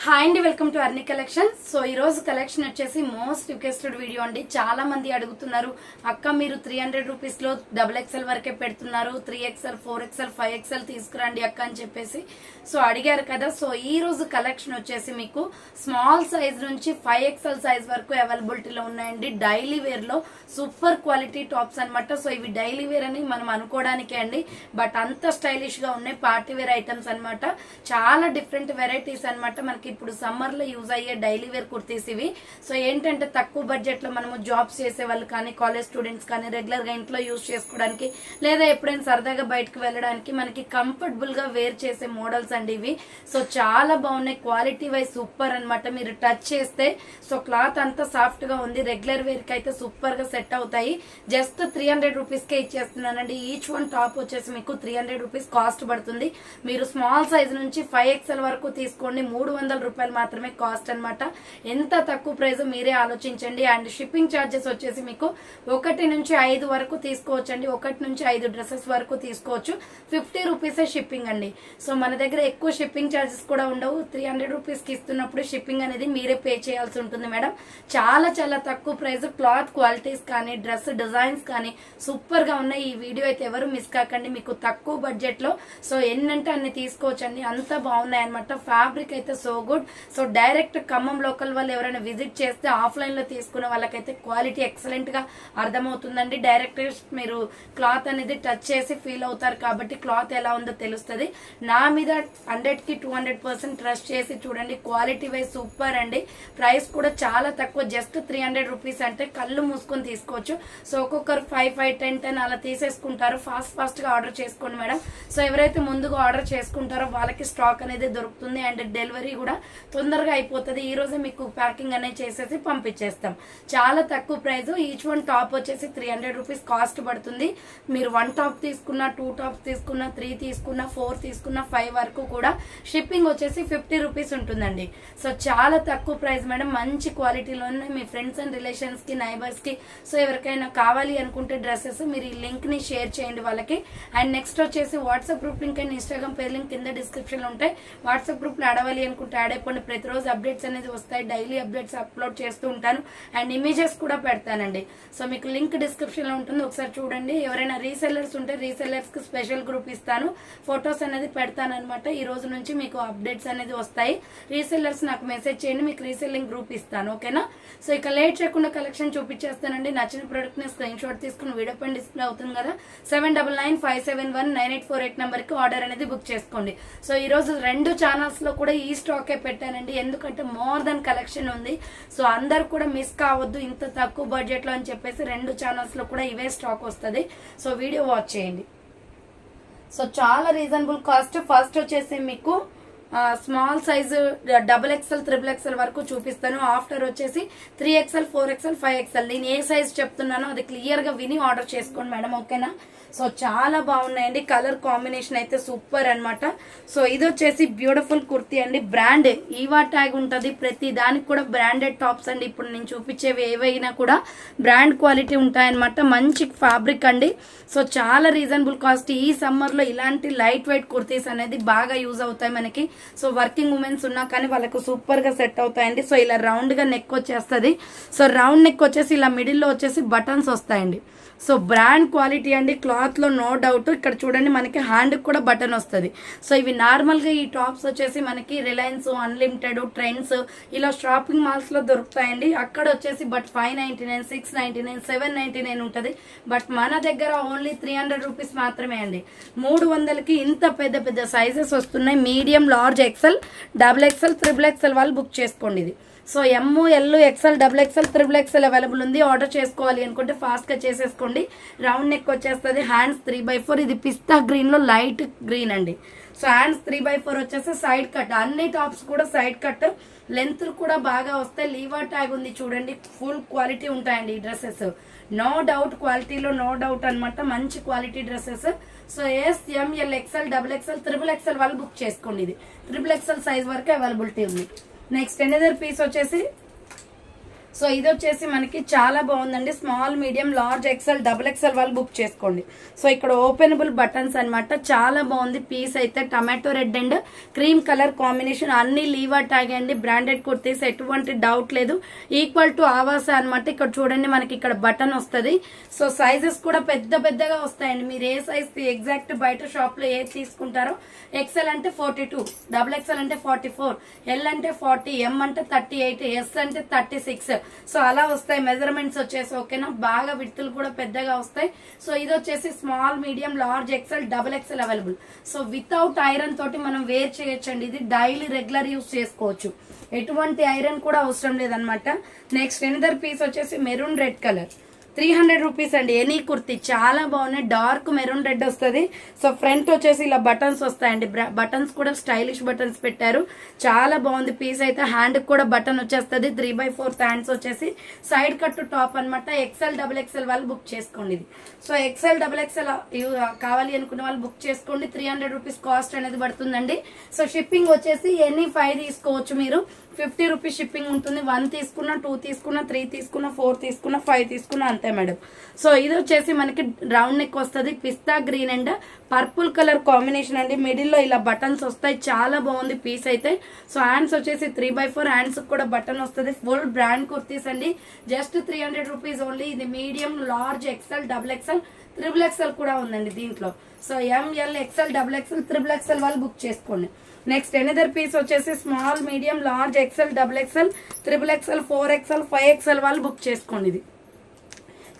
Hi అండి, welcome to అర్ని collection. So ఈ రోజు కలెక్షన్ వచ్చేసి మోస్ట్ రిక్వెస్టెడ్ వీడియో అండి. చాలా మంది అడుగుతున్నారు, అక్క మీరు 300 రూపీస్ లో XXL వరకే పెడుతున్నారు, 3XL 4XL 5XL తీసుకురండి అక్క అని చెప్పేసి సో అడిగారు కదా. సో ఈ రోజు కలెక్షన్ వచ్చేసి మీకు స్మాల్ సైజ్ నుంచి 5XL సైజ్ వరకు అవైలబిలిటీలో ఉన్నాయండి. డైలీ వేర్ లో సూపర్ క్వాలిటీ టాప్స్ అనమాట. సో ఇవి డైలీ వేర్ అని మనం అనుకోవడానికే అండి, బట్ అంత స్టైలిష్ గా ఉన్నాయి. పార్టీ వేర్ ఐటమ్స్ అనమాట. చాలా డిఫరెంట్ వెరైటీస్ అనమాట. మనకి ఇప్పుడు సమ్మర్ లో యూజ్ అయ్యే డైలీ వేర్ కుర్తీస్ ఇవి. సో ఏంటంటే తక్కువ బడ్జెట్ లో మనము జాబ్స్ చేసే వాళ్ళు కానీ, కాలేజ్ స్టూడెంట్స్ కానీ రెగ్యులర్ గా ఇంట్లో యూజ్ చేసుకోవడానికి, లేదా ఎప్పుడైనా సరదాగా బయటకు వెళ్ళడానికి మనకి కంఫర్టబుల్ గా వేర్ చేసే మోడల్స్ అండి ఇవి. సో చాలా బాగున్నాయి. క్వాలిటీ వైజ్ సూపర్ అనమాట. మీరు టచ్ చేస్తే సో క్లాత్ అంతా సాఫ్ట్ గా ఉంది. రెగ్యులర్ వేర్ కి అయితే సూపర్ గా సెట్ అవుతాయి. జస్ట్ 300 రూపీస్ కే ఇచ్చేస్తున్నానండి. ఈచ్ వన్ టాప్ వచ్చేసి మీకు 300 రూపీస్ కాస్ట్ పడుతుంది. మీరు స్మాల్ సైజ్ నుంచి 5XL వరకు తీసుకోండి, 300 రూపాయలు మాత్రమే కాస్ట్ అనమాట. ఎంత తక్కువ ప్రైస్ మీరే ఆలోచించండి. అండ్ షిప్పింగ్ ఛార్జెస్ వచ్చేసి మీకు 1 నుంచి 5 వరకు తీసుకోవచ్చండి. 1 నుంచి 5 డ్రెస్సెస్ వరకు తీసుకోవచ్చు. 50 రూపీసే షిప్పింగ్ అండి. సో మన దగ్గర ఎక్కువ షిప్పింగ్ ఛార్జెస్ కూడా ఉండవు. 300 రూపీస్ కి ఇస్తున్నప్పుడు షిప్పింగ్ అనేది మీరే పే చేయాల్సి ఉంటుంది మేడం. చాలా చాలా తక్కువ ప్రైస్. క్లాత్ క్వాలిటీస్ కానీ, డ్రెస్ డిజైన్స్ కానీ సూపర్ గా ఉన్నాయి. ఈ వీడియో అయితే ఎవరు మిస్ కాకండి. మీకు తక్కువ బడ్జెట్ లో సో ఎన్నంటే అన్ని తీసుకోవచ్చండి. అంత బాగున్నాయి అనమాట. ఫ్యాబ్రిక్ అయితే so good. So direct Khammam local వాళ్ళు ఎవరైనా విజిట్ చేస్తే ఆఫ్లైన్ లో తీసుకునే వాళ్ళకైతే క్వాలిటీ ఎక్సలెంట్ గా అర్థమవుతుందండి. డైరెక్ట్ మీరు క్లాత్ అనేది టచ్ చేసి ఫీల్ అవుతారు కాబట్టి క్లాత్ ఎలా ఉందో తెలుస్తుంది. నా మీద 100 కి 200% ట్రస్ట్ చేసి చూడండి. క్వాలిటీ వైజ్ సూపర్ అండి. ప్రైస్ కూడా చాలా తక్కువ. జస్ట్ 300 రూపీస్ అంటే కళ్ళు మూసుకొని తీసుకోవచ్చు. సో ఒక్కొక్కరు 5, 10 అలా తీసేసుకుంటారు. ఫాస్ట్ గా ఆర్డర్ చేసుకోండి మేడం. సో ఎవరైతే ముందుగా ఆర్డర్ చేసుకుంటారో వాళ్ళకి స్టాక్ అనేది దొరుకుతుంది. అండ్ డెలివరీ కూడా తొందరగా అయిపోతుంది. ఈ రోజే మీకు ప్యాకింగ్ అనేది చేసేసి పంపించేస్తాం. చాలా తక్కువ ప్రైస్. ఈచ్ వన్ టాప్ వచ్చేసి 300 రూపీస్ కాస్ట్ పడుతుంది. మీరు 1 టాప్ తీసుకున్నా, 2 టాప్స్ తీసుకున్నా, 3 తీసుకున్నా, 4 తీసుకున్నా, 5 వరకు కూడా షిప్పింగ్ వచ్చేసి 50 రూపీస్ ఉంటుందండి. సో చాలా తక్కువ ప్రైస్ మేడం. మంచి క్వాలిటీలో ఉన్నాయి. మీ ఫ్రెండ్స్ అండ్ రిలేషన్స్ కి, నైబర్స్ కి సో ఎవరికైనా కావాలి అనుకుంటే డ్రెస్సెస్ మీరు ఈ లింక్ ని షేర్ చేయండి వాళ్ళకి. అండ్ నెక్స్ట్ వచ్చేసి WhatsApp group link and Instagram pair link కింద డిస్క్రిప్షన్ లో ఉంటాయి. వాట్సాప్ గ్రూప్ లో అడవాలి అనుకుంటే యాడ్ అయిపోండి. ప్రతిరోజు అప్డేట్స్ అనేది వస్తాయి. డైలీ అప్డేట్స్ అప్లోడ్ చేస్తూ ఉంటాను. అండ్ ఇమేజెస్ కూడా పెడతానండి. సో మీకు లింక్ డిస్క్రిప్షన్ లో ఉంటుంది, ఒకసారి చూడండి. ఎవరైనా రీసెల్లర్స్ ఉంటే రీసెల్లర్స్ కి స్పెషల్ గ్రూప్ ఇస్తాను. ఫొటోస్ అనేది పెడతాను అనమాట. ఈ రోజు నుంచి మీకు అప్డేట్స్ అనేది వస్తాయి. రీసెల్లర్స్ నాకు మెసేజ్ చేయండి, మీకు రీసెల్లింగ్ గ్రూప్ ఇస్తాను. ఓకేనా? సో ఇక లేట్ చేయకుండా కలెక్షన్ చూపించేస్తానండి. నచ్చిన ప్రొడక్ట్ ని స్క్రీన్ షాట్ తీసుకుని వీడియో పైన డిస్ప్లే అవుతుంది కదా, 7995719848 నెంబర్ కి ఆర్డర్ అనేది బుక్ చేసుకోండి. సో ఈ రోజు 2 ఛానల్స్ లో కూడా ఈ స్టాకే పెట్టానండి. ఎందుకంటే మోర్ దెన్ కలెక్షన్ ఉంది. సో అందరు కూడా మిస్ కావద్దు ఇంత తక్కువ బడ్జెట్ లో అని చెప్పేసి 2 ఛానల్స్ లో కూడా ఇవే స్టాక్ వస్తుంది. సో వీడియో వాచ్ చేయండి. సో చాలా రీజనబుల్ కాస్ట్. ఫస్ట్ వచ్చేసి మీకు స్మాల్ సైజు XXL, XXL వరకు చూపిస్తాను. ఆఫ్టర్ వచ్చేసి 3XL, 4XL, 5XL. నేను ఏ సైజ్ చెప్తున్నానో అది క్లియర్ గా విని ఆర్డర్ చేసుకోండి మేడం. ఓకేనా? సో చాలా బాగున్నాయండి. కలర్ కాంబినేషన్ అయితే సూపర్ అనమాట. సో ఇది వచ్చేసి బ్యూటిఫుల్ కుర్తీ అండి. బ్రాండ్ ఈవా ట్యాగ్ ఉంటది. ప్రతి దానికి కూడా బ్రాండెడ్ టాప్స్ అండి. ఇప్పుడు నేను చూపించేవి ఏవైనా కూడా బ్రాండ్ క్వాలిటీ ఉంటాయన్నమాట. మంచి ఫ్యాబ్రిక్ అండి. సో చాలా రీజనబుల్ కాస్ట్. ఈ సమ్మర్ లో ఇలాంటి లైట్ వెయిట్ కుర్తీస్ అనేది బాగా యూజ్ అవుతాయి మనకి. సో వర్కింగ్ ఉమెన్స్ ఉన్నా కానీ వాళ్ళకు సూపర్ గా సెట్ అవుతాయండి. సో ఇలా రౌండ్ గా నెక్ వచ్చేస్తుంది. సో రౌండ్ నెక్ వచ్చేసి ఇలా మిడిల్ లో వచ్చేసి బటన్స్ వస్తాయండి. సో బ్రాండ్ క్వాలిటీ అండి. క్లాత్ లో నో డౌట్. ఇక్కడ చూడండి మనకి హ్యాండ్ కూడా బటన్ వస్తుంది. సో ఇవి నార్మల్ గా ఈ టాప్స్ వచ్చేసి మనకి రిలయన్స్, అన్లిమిటెడ్, ట్రెండ్స్ ఇలా షాపింగ్ మాల్స్ లో దొరుకుతాయండి. అక్కడ వచ్చేసి బట్ 599, 699, 799 ఉంటది. బట్ మన దగ్గర ఓన్లీ 300 రూపీస్ మాత్రమే అండి. 300కి ఇంత పెద్ద పెద్ద సైజెస్ వస్తున్నాయి. Medium, large, XL, XXL, XXL వాళ్ళు బుక్ చేసుకోండి. ఇది so M, L, XL, XXL, XXL available ఉంది. ఆర్డర్ చేసుకోవాలి అనుకుంటే ఫాస్ట్ గా చేసేసుకోండి. రౌండ్ నెక్ వచ్చేస్తుంది. హ్యాండ్స్ 3/4. ఇది పిస్తా గ్రీన్ లో లైట్ గ్రీన్ అండి. సో హ్యాండ్స్ 3/4 వచ్చేసి సైడ్ కట్. అన్ని టాప్స్ కూడా సైడ్ కట్. లెంత్ కూడా బాగా వస్తాయి. లీవా ట్యాగ్ ఉంది చూడండి. ఫుల్ క్వాలిటీ ఉంటాయండి ఈ డ్రెస్సెస్. నో డౌట్ క్వాలిటీలో నో డౌట్ అనమాట. మంచి quality dresses. So S, M, L, XL, XXL, XXL వాళ్ళు బుక్ చేసుకోండి. ఇది XXL సైజ్ వరకు అవైలబిలిటీ ఉంది. నెక్స్ట్ ఎనదర్ పీస్ వచ్చేసి సో ఇది వచ్చేసి మనకి చాలా బాగుందండి. Small, medium, large, XL, double XL వాళ్ళు బుక్ చేసుకోండి. సో ఇక్కడ ఓపెనబుల్ బటన్స్ అన్నమాట. చాలా బాగుంది పీస్ అయితే. Tomato red and cream colour combination. అన్ని లీవా ట్యాగ్ అండి. బ్రాండెడ్ కుర్తీస్, ఎటువంటి డౌట్ లేదు. ఈక్వల్ టు ఆవాస అన్నమాట. ఇక్కడ చూడండి మనకి ఇక్కడ బటన్ వస్తుంది. సో సైజెస్ కూడా పెద్ద పెద్దగా వస్తాయండి. మీరు ఏ సైజ్ ఎగ్జాక్ట్ బయట షాప్ లో ఏది తీసుకుంటారో, ఎక్సెల్ అంటే 42, డబుల్ ఎక్సెల్ అంటే 44, ఎల్ అంటే 40, ఎం అంటే 38, ఎస్ అంటే 36. సో అలా వస్తాయి మెజర్మెంట్స్ వచ్చేసి. ఓకేనా, బాగా విడ్తులు కూడా పెద్దగా వస్తాయి. సో ఇది వచ్చేసి small, medium, large, XL, double XL available. So without iron తోటి మనం వేర్ చేయొచ్చండి. ఇది డైలీ రెగ్యులర్ యూజ్ చేసుకోవచ్చు. ఎటువంటి ఐరన్ కూడా అవసరం లేదనమాట. నెక్స్ట్ ఎనదర్ పీస్ వచ్చేసి మెరూన్ రెడ్ కలర్, 300 రూపీస్ అండి. ఎనీ కుర్తీ చాలా బాగున్నాయి. డార్క్ మెరూన్ రెడ్ వస్తుంది. సో ఫ్రంట్ వచ్చేసి ఇలా బటన్స్ వస్తాయండి. బటన్స్ కూడా స్టైలిష్ బటన్స్ పెట్టారు. చాలా బాగుంది పీస్ అయితే. హ్యాండ్ కూడా బటన్ వచ్చేస్తుంది. 3/4 హ్యాండ్స్ వచ్చేసి సైడ్ కట్ టాప్ అనమాట. ఎక్సెల్, డబుల్ ఎక్సెల్ వాళ్ళు బుక్ చేసుకోండి ఇది. సో ఎక్సెల్, డబుల్ ఎక్సెల్ కావాలి అనుకున్న వాళ్ళు బుక్ చేసుకోండి. 300 రూపీస్ కాస్ట్ అనేది పడుతుందండి. సో షిప్పింగ్ వచ్చేసి ఎనీ 5 తీసుకోవచ్చు మీరు. 50 రూపీస్ షిప్పింగ్ ఉంటుంది. 1 తీసుకున్నా, 2 తీసుకున్నా, 3 తీసుకున్నా, 4 తీసుకున్నా, 5 తీసుకున్నా అంతే మేడం. సో ఇది వచ్చేసి మనకి రౌండ్ నెక్ వస్తుంది. Pista green and purple colour combination అండి. మిడిల్ లో ఇలా బటన్స్ వస్తాయి. చాలా బాగుంది పీస్ అయితే. సో హ్యాండ్స్ వచ్చేసి 3/4 హ్యాండ్స్ కూడా బటన్ వస్తుంది. ఫుల్ బ్రాండ్ కుర్తీస్ అండి. Just 300 rupees only. ఇది medium, large, XL, double XL, triple XL కూడా ఉందండి దీంట్లో. So M L, XL, double XL, triple XL వాళ్ళు బుక్ చేసుకోండి. నెక్స్ట్ ఎనదర్ పీస్ వచ్చేసి small, medium, large, XL, double XL, triple XL, 4XL, 5XL వాళ్ళు book చేసుకోండి ఇది.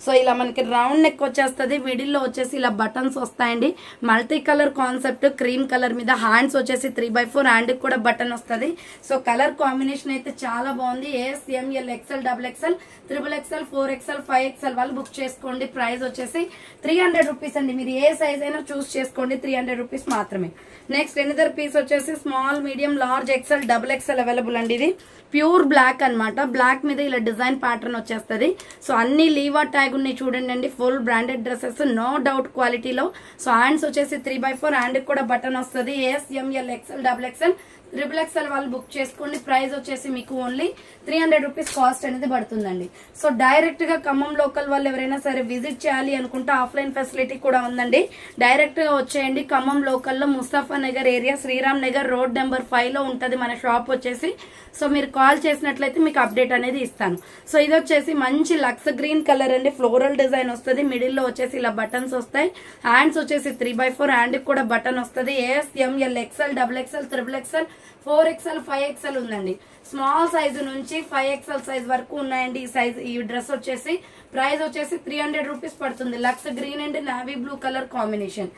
సో ఇలా మనకి రౌండ్ నెక్ వచ్చేస్తుంది. మిడిల్ లో వచ్చేసి ఇలా బటన్స్ వస్తాయండి. Multi colour concept, cream colour మీద. హ్యాండ్స్ వచ్చేసి 3/4 హ్యాండ్ కూడా బటన్ వస్తుంది. సో కలర్ కాంబినేషన్ అయితే చాలా బాగుంది. S, M L, XL, double XL, triple XL, 4XL, 5XL వాళ్ళు బుక్ చేసుకోండి. ప్రైస్ వచ్చేసి 300 రూపీస్ అండి. మీరు ఏ సైజ్ అయినా చూస్ చేసుకోండి. 300 రూపీస్ మాత్రమే. నెక్స్ట్ ఎనదర్ పీస్ వచ్చేసి small, medium, large, XL, double XL available అండి. ఇది ప్యూర్ బ్లాక్ అన్నమాట. బ్లాక్ మీద ఇలా డిజైన్ ప్యాటర్న్ వచ్చేస్తుంది. సో అన్ని లీవా ట్యాగ్ ఉన్నాయి చూడండి అండి. Full branded dresses, no doubt క్వాలిటీలో. సో హ్యాండ్స్ వచ్చేసి 3/4 హ్యాండ్ కూడా బటన్ వస్తుంది. S, M L, XL, double XL, triple XL వాళ్ళు బుక్ చేసుకోండి. ప్రైస్ వచ్చేసి మీకు ఓన్లీ 300 రూపీస్ కాస్ట్ అనేది పడుతుందండి. సో డైరెక్ట్ గా ఖమ్మం లోకల్ వాళ్ళు ఎవరైనా సరే విజిట్ చేయాలి అనుకుంటే ఆఫ్లైన్ ఫెసిలిటీ కూడా ఉందండి. డైరెక్ట్ గా వచ్చేయండి. ఖమ్మం లోకల్లో Mustafa Nagar area, Sriram Nagar road number 5 లో ఉంటది మన షాప్ వచ్చేసి. సో మీరు కాల్ చేసినట్లయితే మీకు అప్డేట్ అనేది ఇస్తాను. సో ఇది వచ్చేసి మంచి లక్స్ గ్రీన్ కలర్ అండి. ఫ్లోరల్ డిజైన్ వస్తుంది. మిడిల్ లో వచ్చేసి ఇలా బటన్స్ వస్తాయి. హ్యాండ్స్ వచ్చేసి 3/4 హ్యాండ్ కూడా బటన్ వస్తుంది. S, M L, XL, double XL, triple XL, 4XL, 5XL ఉందండి. స్మాల్ సైజు నుంచి 5XL సైజ్ వరకు ఉన్నాయండి. ఈ సైజ్, ఈ డ్రెస్ వచ్చేసి ప్రైస్ వచ్చేసి 300 రూపీస్ పడుతుంది. Lux green and navy blue colour combination.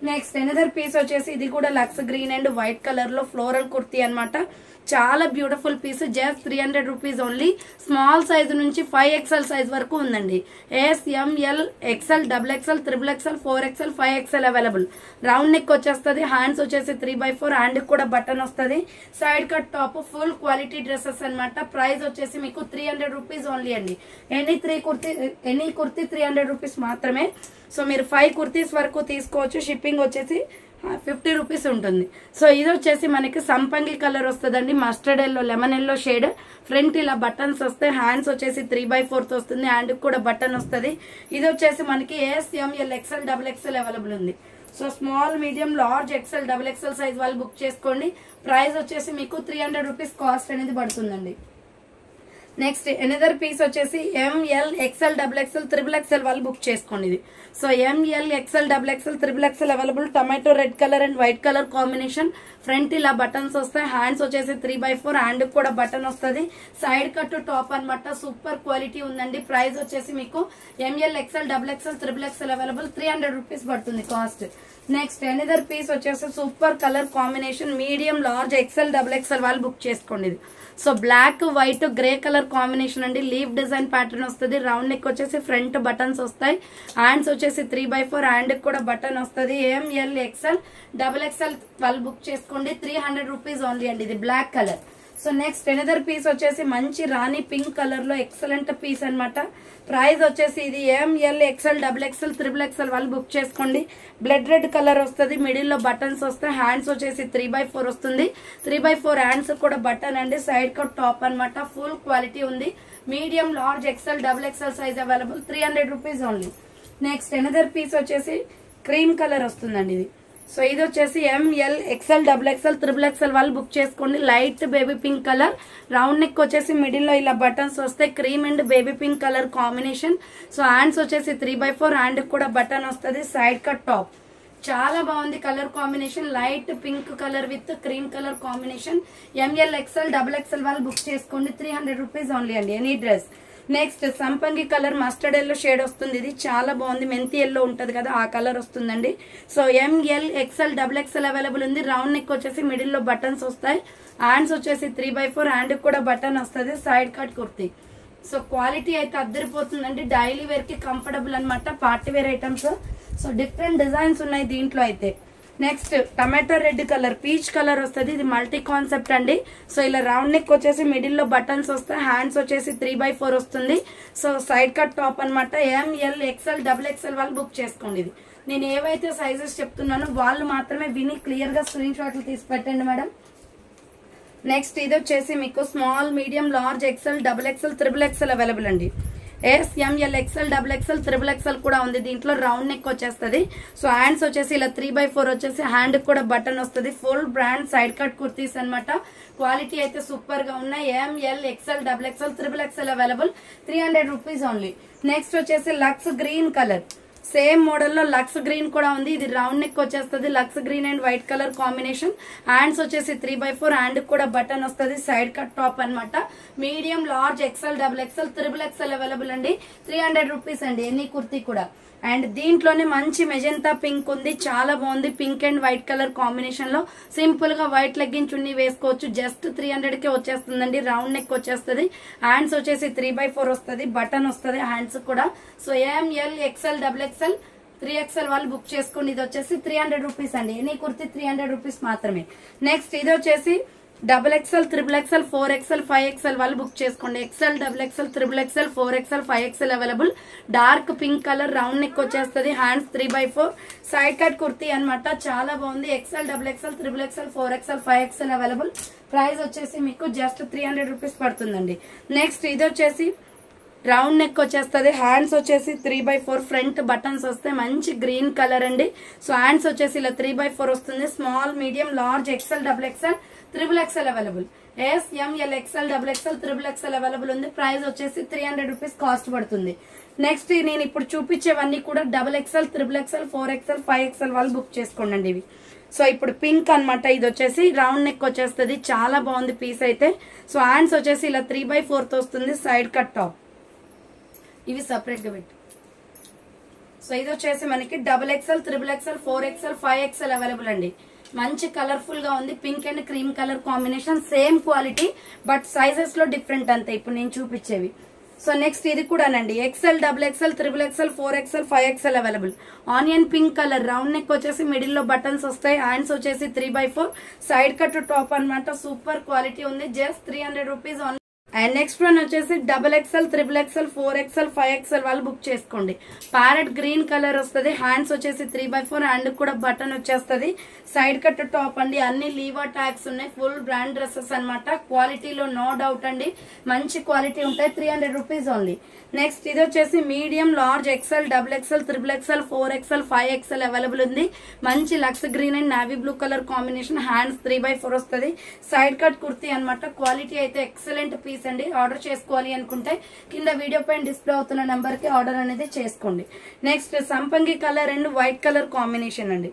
Next another piece వచ్చేసి ఇది కూడా lux green and white colour లో ఫ్లోరల్ కుర్తీ అన్నమాట. చాలా beautiful piece. Just 300 rupees only. Small size నుంచి 5XL సైజ్ వరకు ఉందండి. S, M L, XL, double XL, triple XL, 4XL, 5XL available. Round neck వచ్చేస్తుంది. హ్యాండ్స్ వచ్చేసి 3/4 హ్యాండ్ కూడా బటన్ వస్తుంది. Side cut top, full quality dresses అన్నమాట. ప్రైస్ వచ్చేసి మీకు 300 రూపీస్ ఓన్లీ అండి. ఎనీ కుర్తీ 300 రూపీస్ మాత్రమే. సో మీరు 5 కుర్తీస్ వరకు తీసుకోవచ్చు. షిప్పింగ్ వచ్చేసి 50 రూపీస్ ఉంటుంది. సో ఇది వచ్చేసి మనకి సంపంగి కలర్ వస్తుందండి. Mustard yellow, lemon yellow shade. Front ఇలా బటన్స్ వస్తాయి. హ్యాండ్స్ వచ్చేసి 3/4 వస్తుంది. హ్యాండ్ కూడా బటన్ వస్తుంది. ఇది వచ్చేసి మనకి S, M L, XL, double XL available ఉంది. So small, medium, large, XL, double XL size వాళ్ళు బుక్ చేసుకోండి. ప్రైస్ వచ్చేసి మీకు 300 రూపీస్ కాస్ట్ అనేది పడుతుందండి. నెక్స్ట్ ఎనదర్ పీస్ వచ్చేసి M L, XL, double XL, triple XL వాళ్ళు బుక్ చేసుకోండి ఇది. So M L, XL, double XL, triple XL available. Tomato red colour and white colour combination. Front ఇలా బటన్స్ వస్తాయి. హ్యాండ్స్ వచ్చేసి 3/4 హ్యాండ్ కూడా బటన్ వస్తుంది. సైడ్ కట్ టాప్ అన్నమాట. సూపర్ క్వాలిటీ ఉందండి. ప్రైస్ వచ్చేసి మీకు M L, XL, double XL, triple XL available. 300 rupees పడుతుంది కాస్ట్. నెక్స్ట్ ఎనదర్ పీస్ వచ్చేసి super colour combination. Medium, large, XL, double XL వాళ్ళు బుక్ చేసుకోండి ఇది. So black, white, grey colour combination అండి. లీవ్ డిజైన్ ప్యాటర్న్ వస్తుంది. Round neck వచ్చేసి front buttons వస్తాయి. Hands వచ్చేసి 3/4 హ్యాండ్ కూడా బటన్ వస్తుంది. ఎంఎల్, ఎక్సెల్, డబుల్ ఎక్సెల్ వాళ్ళు బుక్ చేసుకోండి. 300 రూపీస్ ఓన్లీ అండి. ఇది black colour. So next another piece వచ్చేసి మంచి రాణి పింక్ కలర్ లో ఎక్సలెంట్ పీస్ అన్నమాట. ప్రైస్ వచ్చేసి ఇది ML XL XXL XXL వాళ్ళు బుక్ చేసుకోండి. బ్లడ్ రెడ్ కలర్ వస్తుంది, మిడిల్ లో బటన్స్ వస్తాయి, హ్యాండ్స్ వచ్చేసి 3/4 వస్తుంది. 3/4 హ్యాండ్స్ కూడా బటన్ అండి, సైడ్ కట్ టాప్ అన్నమాట. ఫుల్ క్వాలిటీ ఉంది. Medium large XL XXL size available. 300 rupees only. Next another piece వచ్చేసి క్రీమ్ కలర్ వస్తుందండి ఇది. సో ఇది వచ్చేసి ML XL XXL XXL వాళ్ళు బుక్ చేసుకోండి. Light baby pink colour, round neck వచ్చేసి మిడిల్ లో ఇలా బటన్స్ వస్తాయి, cream and baby pink colour combination. So hands వచ్చేసి 3/4 హ్యాండ్ కూడా బటన్ వస్తుంది, సైడ్ కట్ టాప్. చాలా బాగుంది colour combination, light pink colour with cream colour combination. ML XL XXL వాళ్ళు బుక్ చేసుకోండి. 300 రూపీస్ ఓన్లీ అండి ఎనీ డ్రెస్. నెక్స్ట్ సంపంగి colour mustard yellow shade వస్తుంది. ఇది చాలా బాగుంది, మెంతి ఎల్లో ఉంటది కదా ఆ కలర్ వస్తుందండి. So ML XL XXL available ఉంది. రౌండ్ నెక్ వచ్చేసి మిడిల్ లో బటన్స్ వస్తాయి, హ్యాండ్స్ వచ్చేసి 3/4 హ్యాండ్ కూడా బటన్ వస్తుంది, side cut kurti. So quality అయితే అద్దరిపోతుందండి, డైలీ వేర్ కి కంఫర్టబుల్ అనమాట, party wear items. So different designs ఉన్నాయి దీంట్లో అయితే. Next tomato red colour, peach colour వస్తుంది. ఇది మల్టీ కాన్సెప్ట్ అండి. సో ఇలా రౌండ్ నెక్ వచ్చేసి మిడిల్ లో బటన్స్ వస్తాయి, హ్యాండ్స్ వచ్చేసి 3/4 వస్తుంది. సో సైడ్ కట్ టాప్ అనమాట. ML XL XXL వాళ్ళు బుక్ చేసుకోండి. ఇది నేను ఏవైతే సైజెస్ చెప్తున్నానో వాళ్ళు మాత్రమే విని క్లియర్ గా స్క్రీన్ షాట్లు తీసి పెట్టండి మేడం. నెక్స్ట్ ఇది వచ్చేసి మీకు small, medium, large, XL XXL XXL available అండి. ML XL XXL XXL కూడా ఉంది. దీంట్లో రౌండ్ నెక్ వచ్చేస్తుంది. సో హ్యాండ్స్ వచ్చేసి ఇలా 3/4 వచ్చేసి హ్యాండ్ కూడా బటన్ వస్తుంది. Full brand side cut kurtis అనమాట. క్వాలిటీ అయితే సూపర్ గా ఉన్నాయి. ML XL XXL XXL available. 300 rupees only. Next వచ్చేసి lux green colour, same model లో లక్స్ గ్రీన్ కూడా ఉంది. ఇది రౌండ్ నెక్ వచ్చేస్తుంది, lux green and white colour combination. Hands వచ్చేసి 3/4 హ్యాండ్ కూడా బటన్ వస్తుంది, సైడ్ కట్ టాప్ అనమాట. Medium, large, XL XXL XXL available అండి. 300 రూపీస్ అండి ఎన్ని కుర్తీ కూడా. అండ్ దీంట్లోనే మంచి మెజెంతా పింక్ ఉంది, చాలా బాగుంది. Pink and white colour combination లో సింపుల్ గా వైట్ లెగ్గిన్ చున్నీ వేసుకోవచ్చు. జస్ట్ 300 కే వచ్చేస్తుందండి. రౌండ్ నెక్ వచ్చేస్తుంది, హ్యాండ్స్ వచ్చేసి 3/4 వస్తుంది, బటన్ వస్తుంది హ్యాండ్స్ కూడా. So ML XL XXL 3XL వాళ్ళు బుక్ చేసుకోండి. ఇది వచ్చేసి 300 రూపీస్ అండి ఎనీ కుర్తీ. 300 రూపీస్ మాత్రమే. నెక్స్ట్ ఇది వచ్చేసి XXL XXL 4XL 5XL వాళ్ళు బుక్ చేసుకోండి. XL XXL XXL 4XL 5XL available. Dark pink colour, round neck వచ్చేస్తుంది, హ్యాండ్స్ 3/4 సైడ్ కట్ కుర్తీ అనమాట. చాలా బాగుంది. XL XXL XXL 4XL 5XL available. Price వచ్చేసి మీకు జస్ట్ 300 రూపీస్ పడుతుందండి. నెక్స్ట్ ఇది వచ్చేసి రౌండ్ నెక్ వచ్చేస్తుంది, హ్యాండ్స్ వచ్చేసి 3/4 ఫ్రంట్ బటన్స్ వస్తాయి, మంచి గ్రీన్ కలర్ అండి. సో హ్యాండ్స్ వచ్చేసి ఇలా 3/4 వస్తుంది. Small, medium, large, XL XXL XXL available. ML XL XXL XXL available ఉంది. ప్రైస్ వచ్చేసి 300 రూపీస్ కాస్ట్ పడుతుంది. నెక్స్ట్ నేను ఇప్పుడు చూపించేవన్నీ కూడా XXL XXL 4XL 5XL వాళ్ళు బుక్ చేసుకోండి ఇవి. సో ఇప్పుడు పింక్ అనమాట. ఇది వచ్చేసి రౌండ్ నెక్ వచ్చేస్తుంది, చాలా బాగుంది పీస్ అయితే. సో హ్యాండ్స్ వచ్చేసి ఇలా 3/4 వస్తుంది, సైడ్ కట్ టాప్. ఇవి సపరేట్ గా పెట్టు. సో ఇది వచ్చేసి మనకి XXL XXL 4XL 5XL available అండి. మంచి కలర్ఫుల్ గా ఉంది, pink and cream colour combination. Same quality but sizes లో డిఫరెంట్ అంతే ఇప్పుడు నేను చూపించేవి. సో నెక్స్ట్ ఇది కూడానండి XL XXL XXL 4XL 5XL available. Onion pink colour, round neck వచ్చేసి మిడిల్ లో బటన్స్ వస్తాయి, హ్యాండ్స్ వచ్చేసి 3/4 సైడ్ కట్ టాప్ అనమాట. సూపర్ క్వాలిటీ ఉంది, just 300 rupees. And next one వచ్చేసి XXL XXL 4XL 5XL వాళ్ళు బుక్ చేసుకోండి. ప్యారెట్ గ్రీన్ కలర్ వస్తుంది, హ్యాండ్స్ వచ్చేసి 3/4 హ్యాండ్ కూడా బటన్ వచ్చేస్తుంది, సైడ్ కట్ టాప్ అండి. అన్ని లీవా ట్యాగ్స్ ఉన్నాయి, ఫుల్ బ్రాండ్ డ్రెస్సెస్ అనమాట. క్వాలిటీలో నో డౌట్ అండి, మంచి క్వాలిటీ ఉంటాయి. 300 రూపీస్ ఓన్లీ. నెక్స్ట్ ఇది వచ్చేసి medium, large, XL XXL XXL 4XL 5XL available ఉంది. మంచి lux green and navy blue colour combination, hands 3/4 వస్తుంది, సైడ్ కట్ కుర్తీ అనమాట. క్వాలిటీ అయితే ఎక్సలెంట్ పీస్ అండి. ఆర్డర్ చేసుకోవాలి అనుకుంటే కింద వీడియో పైన డిస్ప్లే అవుతున్న నెంబర్ కి ఆర్డర్ అనేది చేసుకోండి. నెక్స్ట్ సంపంగి colour and white colour combination అండి.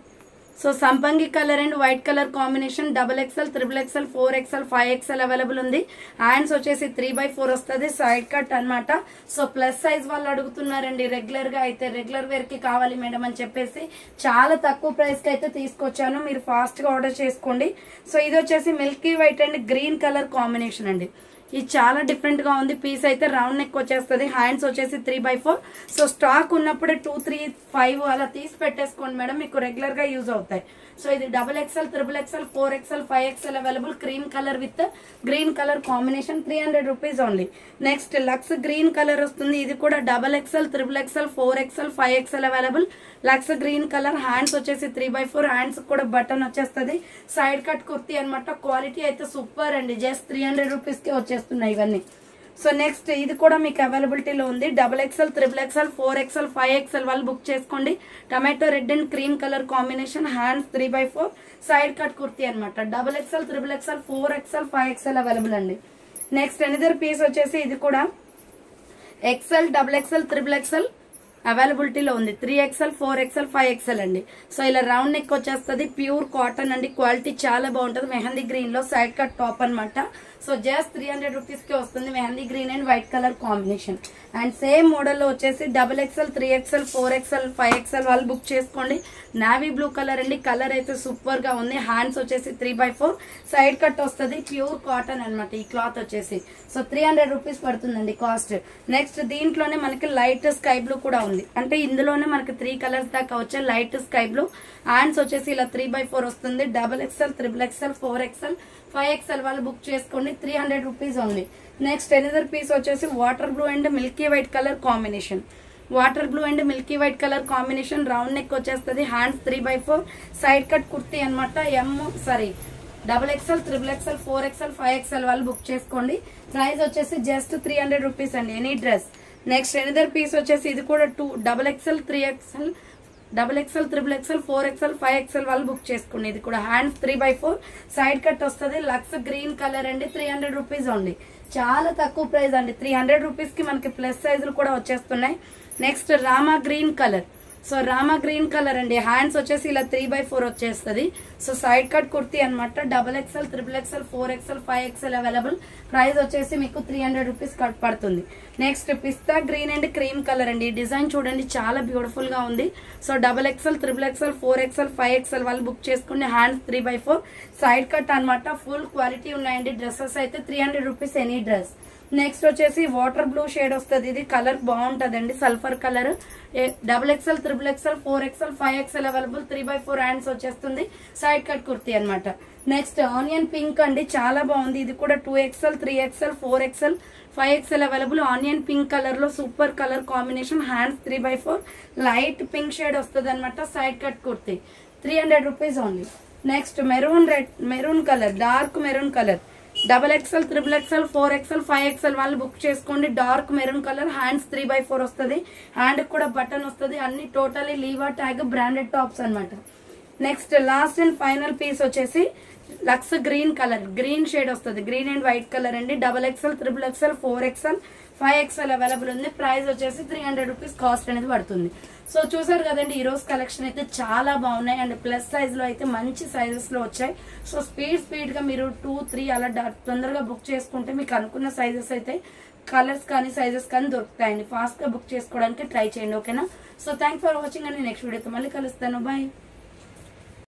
సో సంపంగి colour and white colour combination XXL XXL 4XL 5XL available ఉంది. హ్యాండ్స్ వచ్చేసి 3/4 వస్తుంది, సైడ్ కట్ అనమాట. సో ప్లస్ సైజ్ వాళ్ళు అడుగుతున్నారండి రెగ్యులర్ గా అయితే, రెగ్యులర్ వేర్ కి కావాలి మేడం అని చెప్పేసి చాలా తక్కువ ప్రైస్ కి అయితే తీసుకొచ్చాను, మీరు ఫాస్ట్ గా ఆర్డర్ చేసుకోండి. సో ఇది వచ్చేసి Milky white and green colour combination అండి. ఇది చాలా డిఫరెంట్ గా ఉంది. పీస్ అయితే రౌండ్ నెక్ వచ్చేస్తుంది, హ్యాండ్స్ వచ్చేసి 3/4. సో స్టాక్ ఉన్నప్పుడే 2, 3, 5 అలా తీసి పెట్టేసుకోండి మేడం, మీకు రెగ్యులర్ గా యూజ్ అవుతాయి. సో ఇది XXL, XXL, 4XL, 5XL available. Cream colour with green colour combination 300 rupees only. Next lux green colour వస్తుంది. ఇది కూడా XXL, XXL, 4XL, 5XL available. Lux green colour. Hands వచ్చేసి 3/4 హ్యాండ్స్ కూడా button వచ్చేస్తుంది. Side cut kurti అనమాట. Quality అయితే super అండి. Just 300 rupees కి వచ్చేస్తున్నాయి ఇవన్నీ. సో నెక్స్ట్ ఇది కూడా మీకు అవైలబిలిటీలో ఉంది. XXL, XXL, 4XL, 5XL వాళ్ళు బుక్ చేసుకోండి. Tomato red and cream colour combination. Hands 3/4 side cut kurti అనమాట. XXL, XXL, 4XL, 5XL available అండి. నెక్స్ట్ ఎనదర్ పీస్ వచ్చేసి ఇది కూడా XL, XXL, XXL అవైలబిలిటీలో ఉంది. 3XL, 4XL, 5XL అండి. సో ఇలా రౌండ్ నెక్ వచ్చేస్తుంది. ప్యూర్ కాటన్ అండి. క్వాలిటీ చాలా బాగుంటుంది. మెహందీ గ్రీన్ లో సైడ్ కట్ టాప్ అనమాట. సో జస్ట్ 300 రూపీస్ కి వస్తుంది. Mehndi green and white colour combination. And same model లో వచ్చేసి XXL, 3XL, 4XL, 5XL వాళ్ళు బుక్ చేసుకోండి. నావీ బ్లూ కలర్ అండి. కలర్ అయితే సూపర్ గా ఉంది. హ్యాండ్స్ వచ్చేసి 3/4 సైడ్ కట్ వస్తుంది. ప్యూర్ కాటన్ అనమాట ఈ క్లాత్ వచ్చేసి. సో 300 రూపీస్ పడుతుందండి కాస్ట్. నెక్స్ట్ దీంట్లోనే మనకి లైట్ స్కై బ్లూ కూడా ఉంది. అంటే ఇందులోనే మనకి 3 కలర్స్ దాకా వచ్చే లైట్ స్కై బ్లూ. హ్యాండ్స్ వచ్చేసి ఇలా 3/4 వస్తుంది. XXL, XXL, 4XL, 5XL వాళ్ళు బుక్ చేసుకోండి. 300 rupees only. Next another piece వచ్చేసి water blue and milky white colour combination. Water blue and milky white colour combination. Round neck వచ్చేస్తుంది. Hands 3/4 side cut kurti అనమాట. XXL, XXL, 4XL, 5XL వాళ్ళు book చేసుకోండి. Price వచ్చేసి just 300 rupees అండి any dress. Next another piece వచ్చేసి ఇది కూడా XXL, 3XL, XXL, XXL, 4XL, 5XL వాళ్ళు బుక్ చేసుకోండి. ఇది కూడా హ్యాండ్స్ 3/4 సైడ్ కట్ వస్తుంది. లక్స్ గ్రీన్ కలర్ అండి. 300 రూపీస్ ఓన్లీ. చాలా తక్కువ ప్రైస్ అండి. 300 రూపీస్ కి మనకి ప్లస్ సైజులు కూడా వచ్చేస్తున్నాయి. Next Rama green colour. So Rama green colour అండి. హ్యాండ్స్ వచ్చేసి ఇలా 3/4 వచ్చేస్తుంది. సో సైడ్ కట్ కుర్తీ అనమాట. XXL, XXL, 4XL, 5XL available. Price వచ్చేసి మీకు 300 రూపీస్ కట్ పడుతుంది. Next pista green and cream colour అండి. డిజైన్ చూడండి చాలా బ్యూటిఫుల్ గా ఉంది. So XXL, XXL, 4XL, 5XL వాళ్ళు బుక్ చేసుకోండి. హ్యాండ్స్ 3/4 సైడ్ కట్ అనమాట. ఫుల్ క్వాలిటీ ఉన్నాయండి డ్రెస్సెస్ అయితే. 300 రూపీస్ ఎనీ డ్రెస్. నెక్స్ట్ వచ్చేసి వాటర్ బ్లూ షేడ్ వస్తుంది. ఇది కలర్ బాగుంటదండి. Sulphur colour. XXL, XXL, 4XL, 5XL available. 3/4 hands వచ్చేస్తుంది. సైడ్ కట్ కుర్తీ అనమాట. నెక్స్ట్ ఆనియన్ పింక్ అండి. చాలా బాగుంది. ఇది కూడా 2XL, 3XL, 4XL, 5XL available. Onion pink colour లో super colour combination. Hands 3/4 light pink shade వస్తుంది అనమాట. Side cut kurti 300 rupees only. Next maroon colour. Dark maroon colour. XXL, XXL, 4XL, 5XL వాళ్ళు book చేసుకోండి. Dark maroon colour. హ్యాండ్స్ 3/4 వస్తుంది. Hand కూడా button వస్తుంది. అన్ని totally Liva tag branded tops అనమాట. Next last and final piece వచ్చేసి lux green colour. Green shade వస్తుంది. Green and white colour అండి. XXL, XXL, 4XL, 5XL available ఉంది. ప్రైస్ వచ్చేసి 300 రూపీస్ కాస్ట్ అనేది పడుతుంది. సో చూసారు కదండి ఈ రోజు కలెక్షన్ అయితే చాలా బాగున్నాయి. అండ్ ప్లస్ సైజ్ లో అయితే మంచి సైజెస్ లో వచ్చాయి. సో స్పీడ్ గా మీరు 2, 3 అలా తొందరగా బుక్ చేసుకుంటే మీకు అనుకున్న సైజెస్ అయితే కలర్స్ కానీ సైజెస్ కానీ దొరుకుతాయండి. ఫాస్ట్ గా బుక్ చేసుకోవడానికి ట్రై చేయండి. ఓకేనా. సో థ్యాంక్స్ ఫర్ వాచింగ్ అండి. నెక్స్ట్ వీడియోతో మళ్ళీ కలుస్తాను. బాయ్.